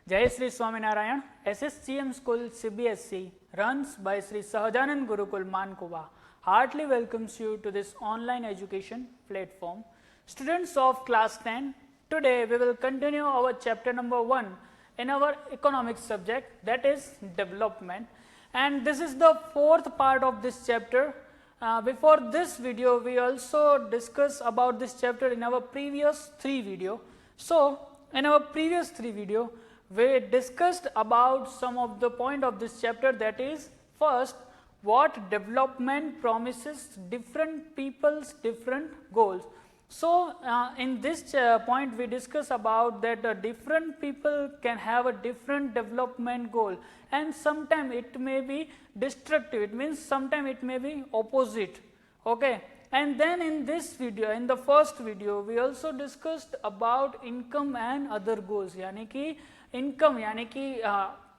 Jai Sri Swaminarayan. SSCM School CBSE runs by Sri Sahajanand Gurukul Mankuva heartily welcomes you to this online education platform. Students of class 10, today we will continue our chapter number 1 in our economics subject, that is development, and this is the fourth part of this chapter. Before this video we also discussed about this chapter in our previous 3 video. So in our previous 3 video we discussed about some of the point of this chapter, that is first what development promises different people's different goals. So in this point we discuss about that different people can have a different development goal, and sometimes it may be destructive, it means sometimes it may be opposite. Okay, and then in this video, in the first video, we also discussed about income and other goals, यानी कि income यानी कि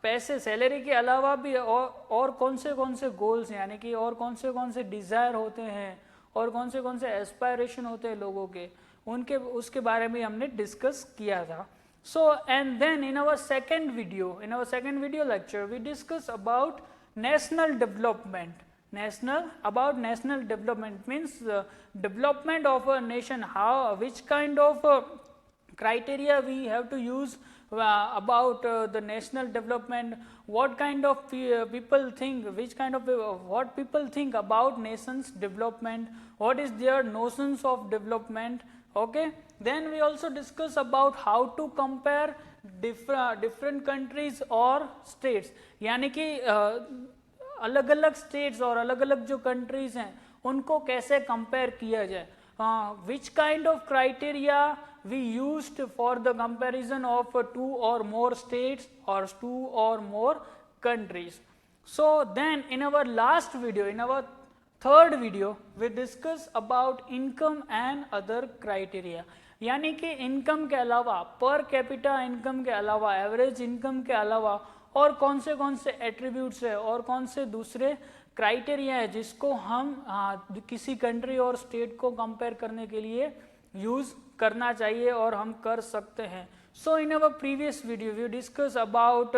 पैसे salary के अलावा भी और कौन से गोल्स यानी कि और कौन से डिज़ायर होते हैं और कौन से एस्पायरेशन होते हैं लोगों के, उनके उसके बारे में हमने डिस्कस किया था. So and then in our second video lecture we discuss about national development. National development means development of a nation, how which kind of criteria we have to use about the national development, what kind of people think, what people think about nation's development, what is their notions of development. Okay, then we also discuss about how to compare different countries or states, यानी कि अलग अलग states और अलग अलग जो countries हैं उनको कैसे कंपेयर किया जाए, which kind of criteria we used for the comparison of 2 or more states or 2 or more countries. So then in our last video, in our third video, we discuss about income and other criteria, यानी कि income के अलावा, पर capita income के अलावा, average income के अलावा और कौन से एट्रीब्यूट्स है और कौन से दूसरे क्राइटेरिया है जिसको हम किसी कंट्री और स्टेट को कंपेयर करने के लिए यूज करना चाहिए और हम कर सकते हैं. So in our previous video we discuss about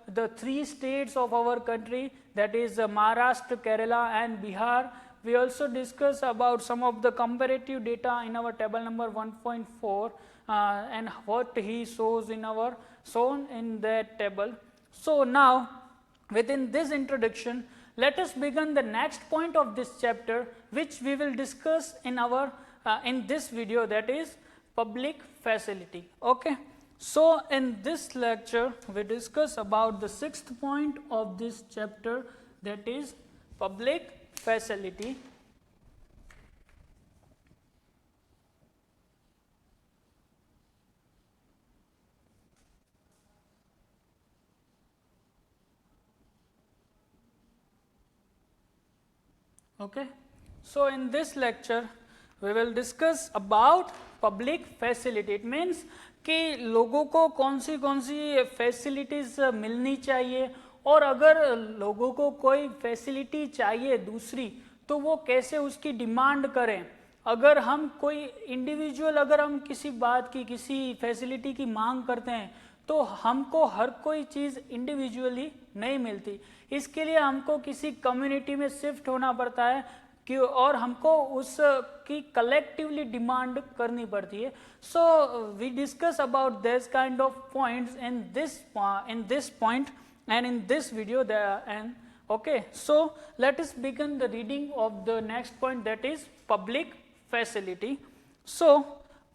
the 3 states of our country, that is Maharashtra, Kerala and Bihar. We also discuss about some of the comparative data in our table number 1.4 and what he shows shown in that table. So now within this introduction, let us begin the next point of this chapter, which we will discuss in our in this video, that is public facility. Okay, so in this lecture we discuss about the 6th point of this chapter, that is public facility. Okay, so in this lecture we will discuss about public facility. It means कि लोगों को कौन सी facilities मिलनी चाहिए, और अगर लोगों को कोई फैसिलिटी चाहिए दूसरी तो वो कैसे उसकी डिमांड करें. अगर हम कोई इंडिविजुअल, अगर हम किसी बात की, किसी फैसिलिटी की मांग करते हैं तो हमको हर कोई चीज़ इंडिविजुअली नहीं मिलती. इसके लिए हमको किसी कम्युनिटी में शिफ्ट होना पड़ता है कि और हमको उसकी कलेक्टिवली डिमांड करनी पड़ती है. So we discuss about this kind of points in this point and in this video and okay, so let us begin the reading of the next point, that is public facility. So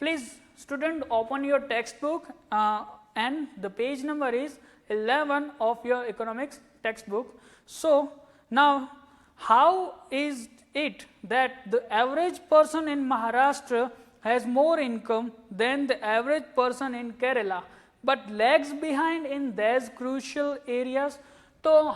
please student open your textbook and the page number is 11 of your economics textbook. So now how is it that the average person in Maharashtra has more income than the average person in Kerala but lags behind in these crucial areas? तो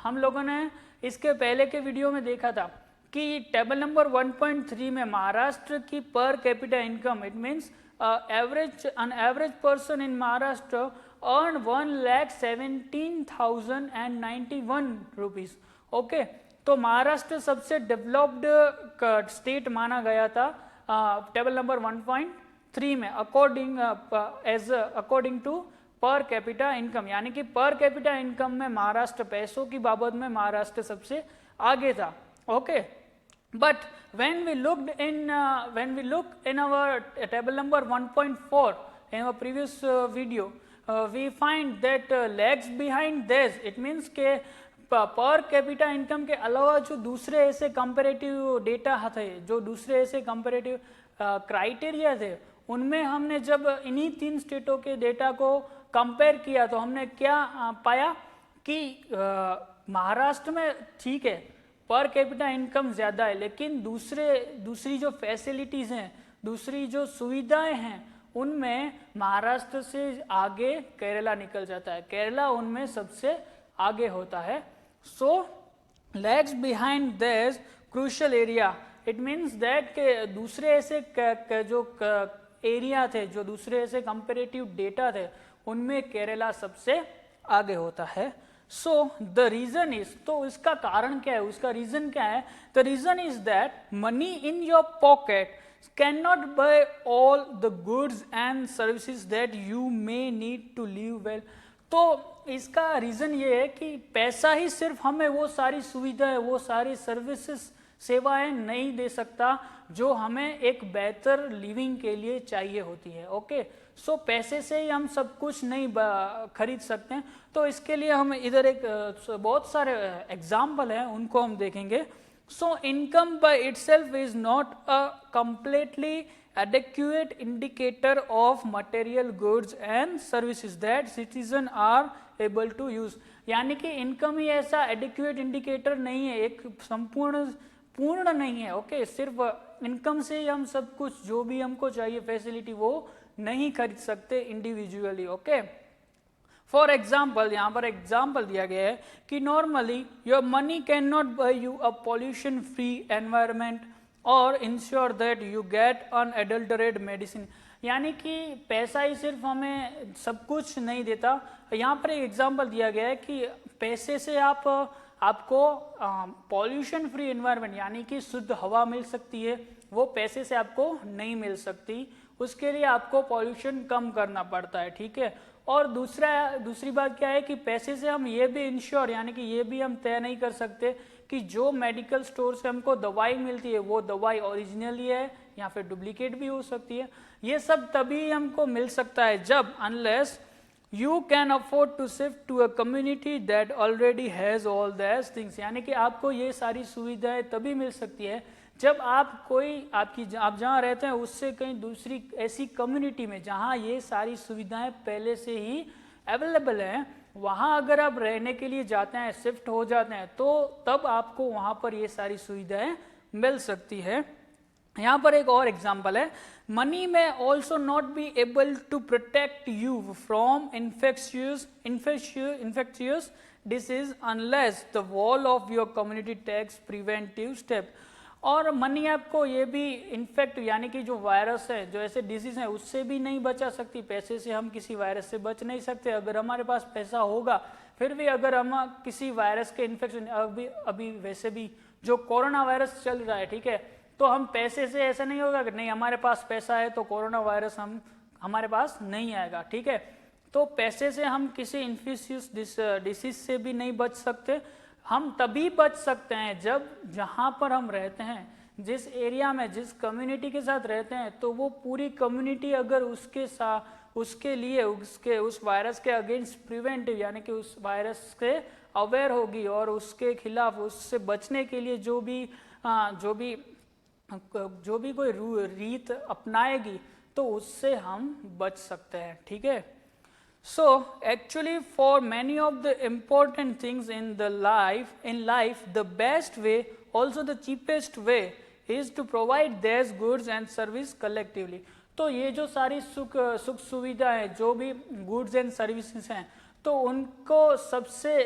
हम लोगों ने इसके पहले के video में देखा था कि टेबल नंबर 1.3 में महाराष्ट्र की पर capita income, it means an average person in Maharashtra earn 1,17,091 rupees. Okay, तो महाराष्ट्र सबसे डेवलप्ड स्टेट माना गया था टेबल नंबर 1.3 में according to per capita income, यानी कि पर कैपिटा इनकम में महाराष्ट्र पैसों की बाबत में महाराष्ट्र सबसे आगे था. Okay, but when we look in our table number 1.4 in our previous video, we find that lags behind this, it means के पर कैपिटा इनकम के अलावा जो दूसरे ऐसे कंपैरेटिव डेटा थे, जो दूसरे ऐसे कंपैरेटिव क्राइटेरिया थे, उनमें हमने जब इन्हीं 3 स्टेटों के डेटा को कंपेयर किया तो हमने क्या पाया कि महाराष्ट्र में ठीक है पर कैपिटा इनकम ज़्यादा है, लेकिन दूसरी जो फैसिलिटीज़ हैं, दूसरी जो सुविधाएं हैं, उनमें महाराष्ट्र से आगे केरला निकल जाता है. केरला उनमें सबसे आगे होता है. So lags behind this crucial area, it means that के दूसरे ऐसे जो एरिया थे, जो दूसरे ऐसे कंपेरेटिव डेटा थे, उनमें केरला सबसे आगे होता है. सो द रीजन इज, तो इसका कारण क्या है, उसका रीजन क्या है? The reason is that money in your pocket can not buy all the goods and services that you may need to live well. तो इसका रीजन ये है कि पैसा ही सिर्फ हमें वो सारी सुविधाएं, वो सारी सर्विसेज, सेवाएं नहीं दे सकता जो हमें एक बेहतर लिविंग के लिए चाहिए होती है. ओके, सो पैसे से ही हम सब कुछ नहीं खरीद सकते हैं. तो इसके लिए हम इधर एक बहुत सारे एग्जाम्पल हैं, उनको हम देखेंगे. So income by itself is not a completely adequate indicator of material goods and services that citizen are able to use. यानी कि इनकम ही ऐसा एडिक्वेट इंडिकेटर नहीं है, एक पूर्ण नहीं है. ओके, सिर्फ इनकम से ही हम सब कुछ जो भी हमको चाहिए फैसिलिटी वो नहीं खरीद सकते इंडिविजुअली. ओके, फॉर एग्जाम्पल, यहाँ पर एग्जाम्पल दिया गया है कि normally your money can not buy you a pollution free environment और ensure that you get unadulterated medicine. यानी कि पैसा ही सिर्फ हमें सब कुछ नहीं देता. यहाँ पर एक एग्जांपल दिया गया है कि पैसे से आपको पॉल्यूशन फ्री एनवायरनमेंट, यानी कि शुद्ध हवा मिल सकती है, वो पैसे से आपको नहीं मिल सकती. उसके लिए आपको पॉल्यूशन कम करना पड़ता है. ठीक है, और दूसरी बात क्या है कि पैसे से हम ये भी इंश्योर, यानी कि ये भी हम तय नहीं कर सकते कि जो मेडिकल स्टोर से हमको दवाई मिलती है वो दवाई ओरिजिनली है या फिर डुप्लीकेट भी हो सकती है. ये सब तभी हमको मिल सकता है जब unless you can afford to shift to a community that already has all that things. यानी कि आपको ये सारी सुविधाएं तभी मिल सकती है जब आप जहाँ रहते हैं उससे कहीं दूसरी ऐसी कम्युनिटी में जहाँ ये सारी सुविधाएं पहले से ही अवेलेबल हैं, वहाँ अगर आप रहने के लिए जाते हैं, शिफ्ट हो जाते हैं, तो तब आपको वहाँ पर ये सारी सुविधाएं मिल सकती है. यहाँ पर एक और एग्जांपल है, money may also not be able to protect you from infectious disease unless the wall of your community takes preventive step. और मनी आपको ये भी इन्फेक्ट, यानी कि जो वायरस है, जो ऐसे डिजीज है, उससे भी नहीं बचा सकती. पैसे से हम किसी वायरस से बच नहीं सकते. अगर हमारे पास पैसा होगा फिर भी अगर हम किसी वायरस के इन्फेक्शन, अभी वैसे भी जो कोरोना वायरस चल रहा है, ठीक है, तो हम पैसे से ऐसा नहीं होगा कि नहीं हमारे पास पैसा है तो कोरोना वायरस हमारे पास नहीं आएगा. ठीक है, तो पैसे से हम किसी इन्फेक्शियस डिसीज से भी नहीं बच सकते. हम तभी बच सकते हैं जब जहाँ पर हम रहते हैं, जिस एरिया में, जिस कम्युनिटी के साथ रहते हैं, तो वो पूरी कम्युनिटी अगर उसके लिए उस वायरस के अगेंस्ट प्रिवेंटिव, यानी कि उस वायरस से अवेयर होगी और उसके खिलाफ, उससे बचने के लिए जो भी कोई रीत अपनाएगी तो उससे हम बच सकते हैं. ठीक है, so actually for many of the important things in life the best way, also the cheapest way is to provide these goods and service collectively. तो ये जो सारी सुख सुविधा है, जो भी गुड्स एंड सर्विसेज हैं, तो उनको सबसे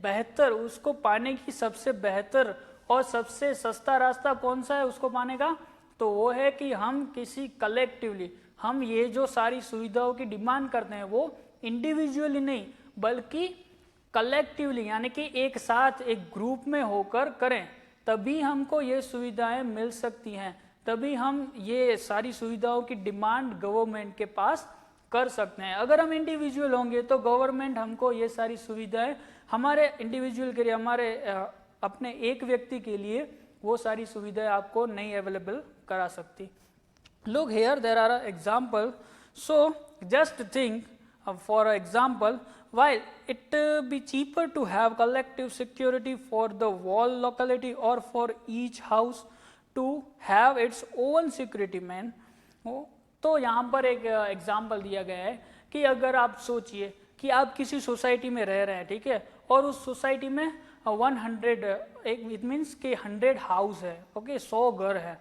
बेहतर, उसको पाने की सबसे बेहतर और सबसे सस्ता रास्ता कौन सा है उसको पाने का? तो वो है कि हम किसी कलेक्टिवली, हम ये जो सारी सुविधाओं की डिमांड करते हैं वो इंडिविजुअली नहीं बल्कि कलेक्टिवली, यानी कि एक साथ, एक ग्रुप में होकर करें, तभी हमको ये सुविधाएं मिल सकती हैं. तभी हम ये सारी सुविधाओं की डिमांड गवर्नमेंट के पास कर सकते हैं। अगर हम इंडिविजुअल होंगे तो गवर्नमेंट हमको ये सारी सुविधाएं हमारे इंडिविजुअल के लिए, हमारे अपने एक व्यक्ति के लिए वो सारी सुविधाएं आपको नहीं अवेलेबल करा सकती। Look here, there are an example. So just think, for example, while it be cheaper to have collective security for the whole locality or for each house to have its own security man, तो यहाँ पर एक example दिया गया है कि अगर आप सोचिए कि आप किसी सोसाइटी में रह रहे हैं, ठीक है, और उस सोसाइटी में 100 इट मीन्स कि 100 हाउस है, ओके, 100 घर है,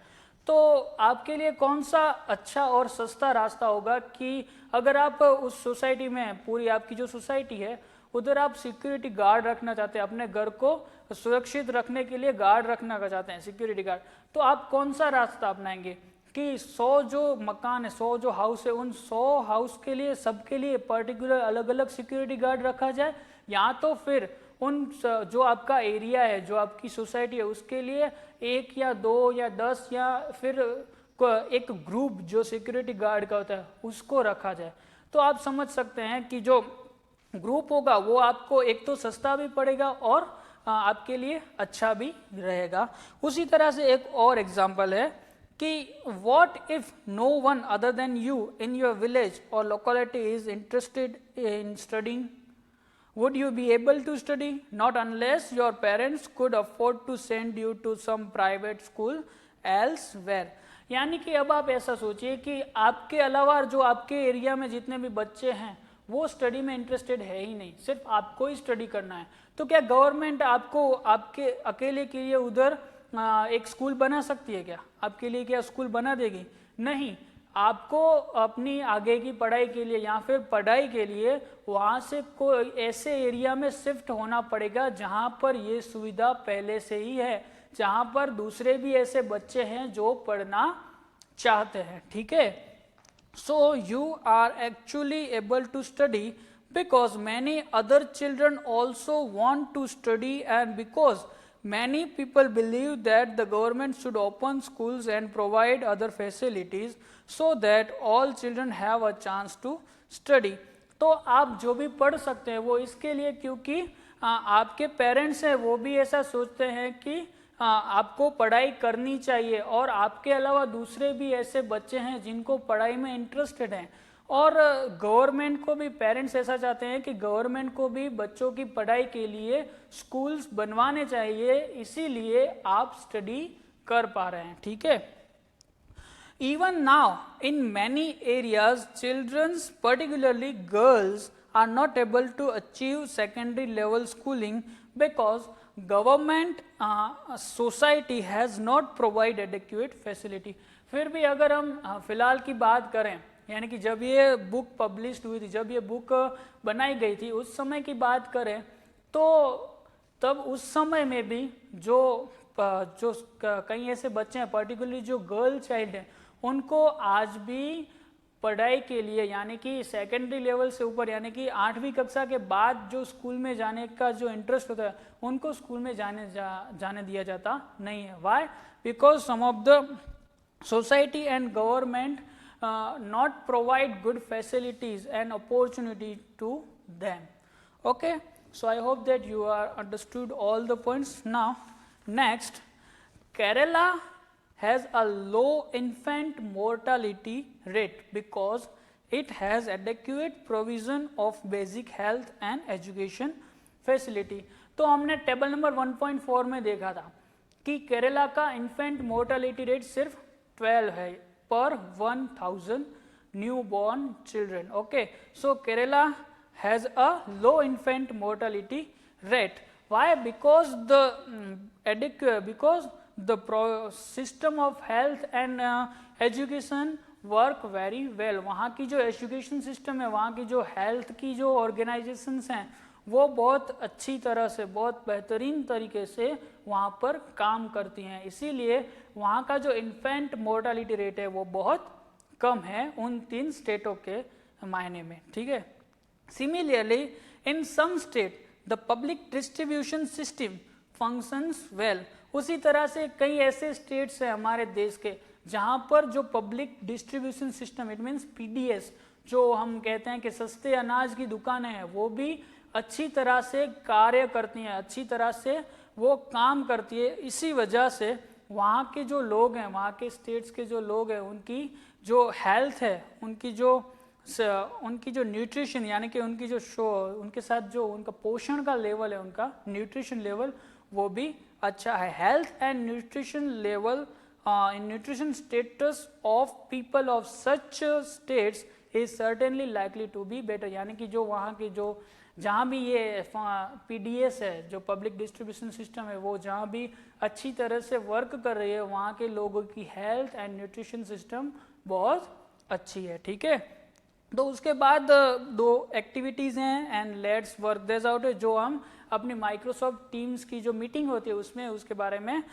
तो आपके लिए कौन सा अच्छा और सस्ता रास्ता होगा कि अगर आप उस सोसाइटी में, पूरी आपकी जो सोसाइटी है उधर आप सिक्योरिटी गार्ड रखना चाहते हैं, अपने घर को सुरक्षित रखने के लिए गार्ड रखना चाहते हैं, सिक्योरिटी गार्ड, तो आप कौन सा रास्ता अपनाएंगे कि 100 जो मकान है, 100 जो हाउस है, उन 100 हाउस के लिए सबके लिए पर्टिकुलर अलग अलग सिक्योरिटी गार्ड रखा जाए, या तो फिर उन जो आपका एरिया है, जो आपकी सोसाइटी है, उसके लिए 1 या 2 या 10 या फिर एक ग्रुप जो सिक्योरिटी गार्ड का होता है उसको रखा जाए। तो आप समझ सकते हैं कि जो ग्रुप होगा वो आपको एक तो सस्ता भी पड़ेगा और आपके लिए अच्छा भी रहेगा। उसी तरह से एक और एग्जांपल है कि what if no one other than you in your village और locality is interested in studying, would you be able to study? Not unless your parents could afford to send you to some private school elsewhere. यानी कि अब आप ऐसा सोचिए कि आपके अलावा जो आपके एरिया में जितने भी बच्चे हैं वो स्टडी में इंटरेस्टेड है ही नहीं, सिर्फ आपको ही स्टडी करना है, तो क्या गवर्नमेंट आपको आपके अकेले के लिए उधर एक स्कूल बना सकती है क्या? आपके लिए क्या स्कूल बना देगी? नहीं, आपको अपनी आगे की पढ़ाई के लिए या फिर पढ़ाई के लिए वहाँ से कोई ऐसे एरिया में शिफ्ट होना पड़ेगा जहाँ पर ये सुविधा पहले से ही है, जहाँ पर दूसरे भी ऐसे बच्चे हैं जो पढ़ना चाहते हैं, ठीक है। So you are actually able to study because many other children also want to study and because many people believe that the government should open schools and provide other facilities so that all children have a chance to study. तो आप जो भी पढ़ सकते हैं वो इसके लिए क्योंकि आपके पेरेंट्स हैं वो भी ऐसा सोचते हैं कि आपको पढ़ाई करनी चाहिए और आपके अलावा दूसरे भी ऐसे बच्चे हैं जिनको पढ़ाई में इंटरेस्टेड हैं, और गवर्नमेंट को भी पेरेंट्स ऐसा चाहते हैं कि गवर्नमेंट को भी बच्चों की पढ़ाई के लिए स्कूल्स बनवाने चाहिए, इसीलिए आप स्टडी कर पा रहे हैं, ठीक है। Even now in many areas childrens particularly girls are not able to achieve secondary level schooling because government society has not provide adequate facility. फिर भी अगर हम फिलहाल की बात करें, यानी कि जब ये बुक पब्लिश हुई थी, जब ये बुक बनाई गई थी, उस समय की बात करें तो तब उस समय में भी जो कई ऐसे बच्चे हैं, पर्टिकुलरली जो गर्ल चाइल्ड हैं, उनको आज भी पढ़ाई के लिए यानी कि सेकेंडरी लेवल से ऊपर यानी कि 8वीं कक्षा के बाद जो स्कूल में जाने का जो इंटरेस्ट होता है उनको स्कूल में जाने दिया जाता नहीं है। Why? Because some of the society and government not provide good facilities and opportunity to them. Okay, so I hope that you are understood all the points. Now next, Kerala has a low infant mortality rate because it has adequate provision of basic health and education facility. तो हमने table number 1.4 में देखा था कि केरला का infant mortality rate सिर्फ 12 है per 1000 newborn children. Okay, so Kerala has a low infant mortality rate. Why? Because the system of health and education work very well. वहाँ की जो एजुकेशन सिस्टम है, वहाँ की जो हेल्थ की जो ऑर्गेनाइजेशंस हैं वो बहुत अच्छी तरह से, बहुत बेहतरीन तरीके से वहाँ पर काम करती हैं, इसीलिए वहाँ का जो इन्फेंट मोर्टालिटी रेट है वो बहुत कम है उन 3 स्टेटों के मायने में, ठीक है। Similarly in some state the public distribution system functions well. उसी तरह से कई ऐसे स्टेट्स हैं हमारे देश के जहाँ पर जो public distribution system, it means PDS, जो हम कहते हैं कि सस्ते अनाज की दुकानें हैं, वो भी अच्छी तरह से कार्य करती हैं, अच्छी तरह से वो काम करती है। इसी वजह से वहाँ के जो लोग हैं, वहाँ के स्टेट्स के जो लोग हैं, उनकी जो हेल्थ है, उनकी जो न्यूट्रिशन यानी कि उनकी जो उनके साथ जो उनका पोषण का लेवल है, उनका न्यूट्रिशन लेवल वो भी अच्छा है। Health and nutrition level in nutrition status of people of such states is certainly likely to be better, यानी कि जो वहाँ की जो जहाँ भी ये PDS है, जो पब्लिक डिस्ट्रीब्यूशन सिस्टम है, वो जहाँ भी अच्छी तरह से वर्क कर रही है, वहाँ के लोगों की हेल्थ एंड न्यूट्रिशन सिस्टम बहुत अच्छी है। ठीक है, तो उसके बाद 2 एक्टिविटीज़ हैं and let's work this out, जो हम अपनी माइक्रोसॉफ्ट टीम्स की जो मीटिंग होती है उसमें उसके बारे में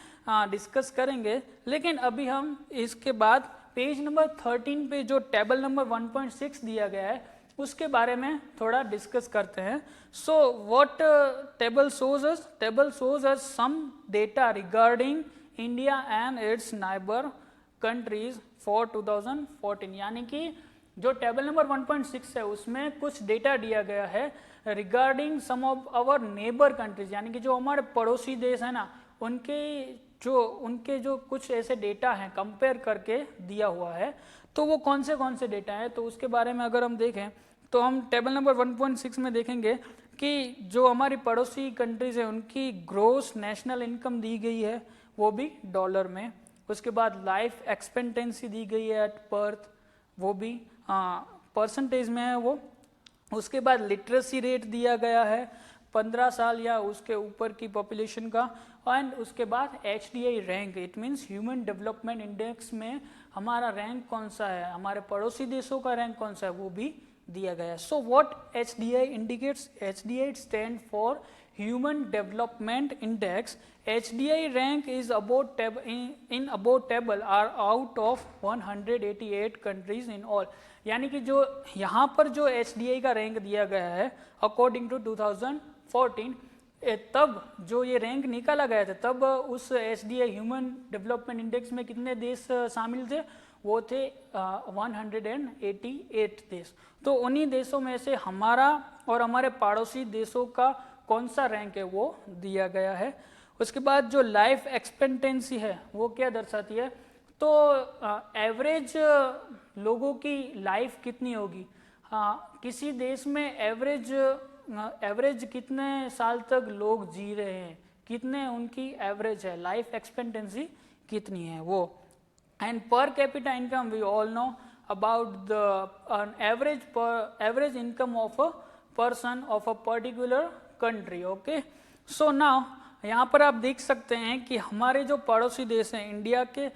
डिस्कस करेंगे। लेकिन अभी हम इसके बाद पेज नंबर 13 पे जो टेबल नंबर 1.6 दिया गया है उसके बारे में थोड़ा डिस्कस करते हैं। So what table shows us some data regarding India and its neighbour countries फॉर 2014, यानी कि जो टेबल नंबर 1.6 है उसमें कुछ डेटा दिया गया है regarding some of our neighbour countries, यानी कि जो हमारे पड़ोसी देश है ना, उनके जो कुछ ऐसे डेटा हैं कंपेयर करके दिया हुआ है। तो वो कौन से डेटा है, तो उसके बारे में अगर हम देखें तो हम टेबल नंबर 1.6 में देखेंगे कि जो हमारी पड़ोसी कंट्रीज है उनकी ग्रोस नेशनल इनकम दी गई है, वो भी डॉलर में। उसके बाद लाइफ एक्सपेक्टेंसी दी गई है एट बर्थ, वो भी परसेंटेज में है वो। उसके बाद लिटरेसी रेट दिया गया है 15 साल या उसके ऊपर की पॉपुलेशन का। एंड उसके बाद HDI rank, it means human development index में हमारा रैंक कौन सा है, हमारे पड़ोसी देशों का रैंक कौन सा है, वो भी दिया गया है। So what HDI indicates, HDI stand for human development index. HDI rank is about table are out of 188 countries in all, यानी कि जो यहाँ पर जो HDI का रैंक दिया गया है अकॉर्डिंग टू 2014, तब जो ये रैंक निकाला गया था तब उस HDI ह्यूमन डेवलपमेंट इंडेक्स में कितने देश शामिल थे, वो थे 188 देश। तो उन्हीं देशों में से हमारा और हमारे पड़ोसी देशों का कौन सा रैंक है वो दिया गया है। उसके बाद जो लाइफ एक्सपेक्टेंसी है वो क्या दर्शाती है, तो एवरेज लोगों की लाइफ कितनी होगी, किसी देश में एवरेज कितने साल तक लोग जी रहे हैं, कितने उनकी एवरेज है, लाइफ एक्सपेक्टेंसी कितनी है वो। And per capita income we all know about the average income of a person of a particular country. Okay, so now यहाँ पर आप देख सकते हैं कि हमारे जो पड़ोसी देश हैं, इंडिया के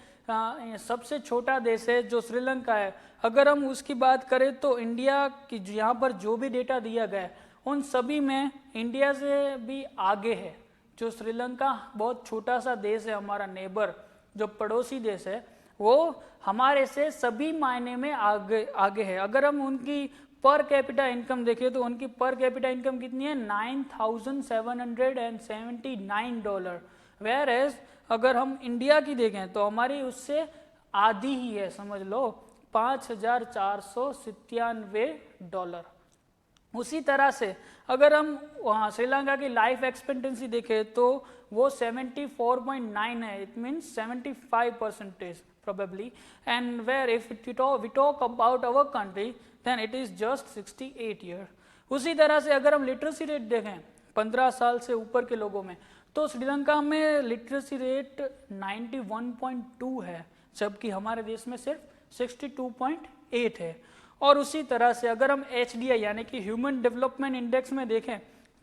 सबसे छोटा देश है जो श्रीलंका है, अगर हम उसकी बात करें तो इंडिया की यहाँ पर जो भी डेटा दिया गया है उन सभी में इंडिया से भी आगे है। जो श्रीलंका बहुत छोटा सा देश है, हमारा नेबर जो पड़ोसी देश है, वो हमारे से सभी मायने में आगे है। अगर हम उनकी पर कैपिटा इनकम देखें तो उनकी पर कैपिटा इनकम कितनी है, $9,779, वेयर एज अगर हम इंडिया की देखें तो हमारी उससे आधी ही है, समझ लो $5,497। उसी तरह से अगर हम वहाँ श्रीलंका की लाइफ एक्सपेक्टेंसी देखें तो वो 74.9 है, it means 75% probably, and where if we talk about our country then it is just 68 years। उसी तरह से अगर हम लिटरेसी रेट देखें 15 साल से ऊपर के लोगों में, तो श्रीलंका में लिटरेसी रेट 91.2 है, जबकि हमारे देश में सिर्फ 62.8 है। और उसी तरह से अगर हम HDI यानी कि ह्यूमन डेवलपमेंट इंडेक्स में देखें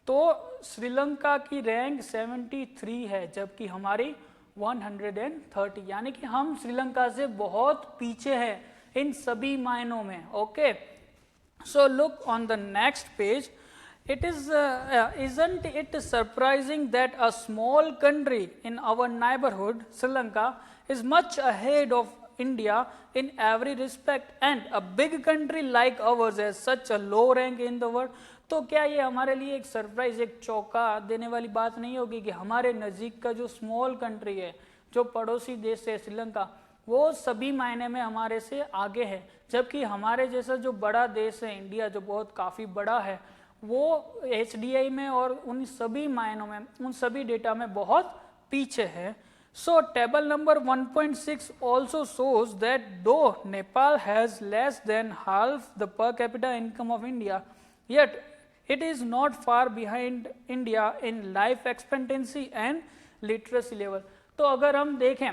तो श्रीलंका की रैंक 73 है, जबकि हमारी 130, यानी कि हम श्रीलंका से बहुत पीछे हैं इन सभी मायनों में। Okay, so look on the next page. It is isn't it surprising that a small country in our neighborhood, Sri Lanka, is much ahead of India in every respect, and a big country like ours has such a low rank in the world? तो क्या ये हमारे लिए एक surprise, एक चौंका देने वाली बात नहीं होगी कि हमारे नज़दीक का जो स्मॉल कंट्री है, जो पड़ोसी देश है श्रीलंका, वो सभी मायने में हमारे से आगे है, जबकि हमारे जैसा जो बड़ा देश है इंडिया, जो बहुत काफ़ी बड़ा है, वो HDI में और उन सभी मायनों में, उन सभी डेटा में बहुत पीछे है. So table number 1.6 also shows that though Nepal has less than half the per capita income of India, yet it is not far behind India in life expectancy and literacy level. तो अगर हम देखें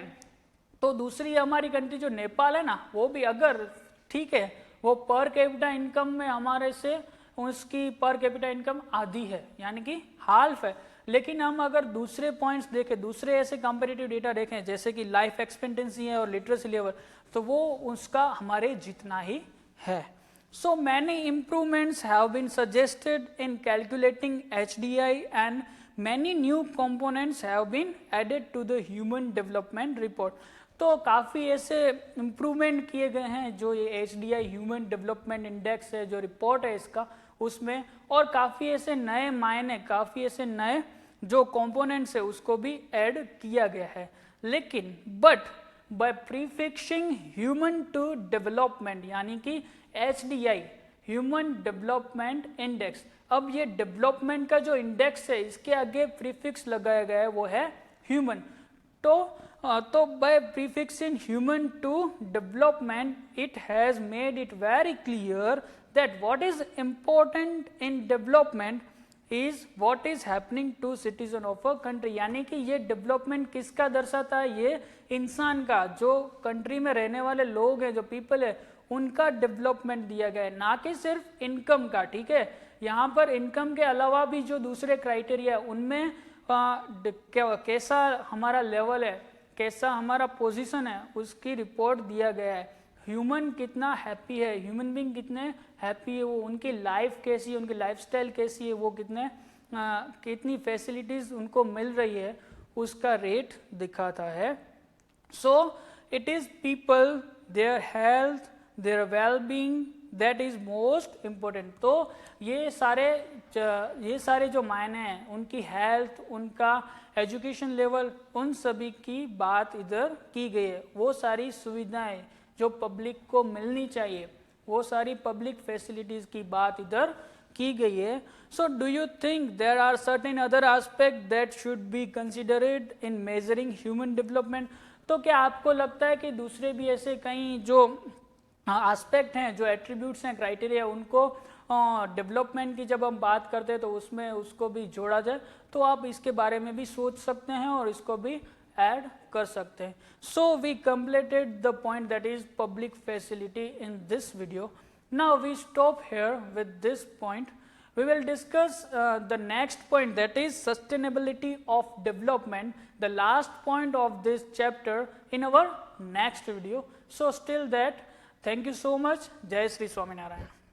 तो दूसरी हमारी country जो नेपाल है ना, वो भी अगर ठीक है, वो पर कैपिटा इनकम में हमारे से उसकी पर कैपिटा इनकम आधी है, यानी कि हाल्फ है. लेकिन हम अगर दूसरे पॉइंट्स देखें, दूसरे ऐसे कंपैरेटिव डेटा देखें जैसे कि लाइफ एक्सपेक्टेंसी है और लिटरेसी लेवल, तो वो उसका हमारे जितना ही है. So many improvements have been suggested in calculating HDI and many new components have been added to the Human Development Report. तो काफ़ी ऐसे इम्प्रूवमेंट किए गए हैं जो ये HDI ह्यूमन डेवलपमेंट इंडेक्स है, जो रिपोर्ट है इसका, उसमें, और काफ़ी ऐसे नए मायने, काफ़ी ऐसे नए जो कंपोनेंट्स है उसको भी ऐड किया गया है. लेकिन but by prefixing human to development, यानी कि HDI ह्यूमन डेवलपमेंट इंडेक्स, अब ये डेवलपमेंट का जो इंडेक्स है इसके आगे प्रीफिक्स लगाया गया है, वो है ह्यूमन. तो by prefixing human to development, it has made it very clear that what is important in development is what is happening to citizen of a country. यानी कि ये डेवलपमेंट किसका दर्शाता है, ये इंसान का, जो कंट्री में रहने वाले लोग हैं, जो पीपल है, उनका डेवलपमेंट दिया गया है, ना कि सिर्फ इनकम का. ठीक है, यहाँ पर इनकम के अलावा भी जो दूसरे क्राइटेरिया उनमें कैसा हमारा लेवल है, कैसा हमारा पोजीशन है, उसकी रिपोर्ट दिया गया है. ह्यूमन कितना हैप्पी है, ह्यूमन बीइंग कितने हैप्पी है, वो उनकी लाइफ कैसी है, उनकी लाइफस्टाइल कैसी है, वो कितनी फैसिलिटीज उनको मिल रही है, उसका रेट दिखाता है. So it is people, their health, their wellbeing, that is most important. तो ये सारे जो मायने हैं, उनकी हेल्थ, उनका एजुकेशन लेवल, उन सभी की बात इधर की गई है. वो सारी सुविधाएं जो पब्लिक को मिलनी चाहिए, वो सारी पब्लिक फैसिलिटीज की बात इधर की गई है. So do you think there are certain other aspect that should be considered in measuring human development? तो क्या आपको लगता है कि दूसरे भी ऐसे कई जो एस्पेक्ट हैं, जो एट्रीब्यूट्स हैं, क्राइटेरिया, उनको डेवलपमेंट की जब हम बात करते हैं तो उसमें उसको भी जोड़ा जाए? तो आप इसके बारे में भी सोच सकते हैं और इसको भी ऐड कर सकते हैं. So we completed the point that is public facility in this video. Now we stop here with this point. We will discuss the next point, that is sustainability of development, the last point of this chapter, in our next video. So still that, thank you so much. Jai Sri Swaminarayan.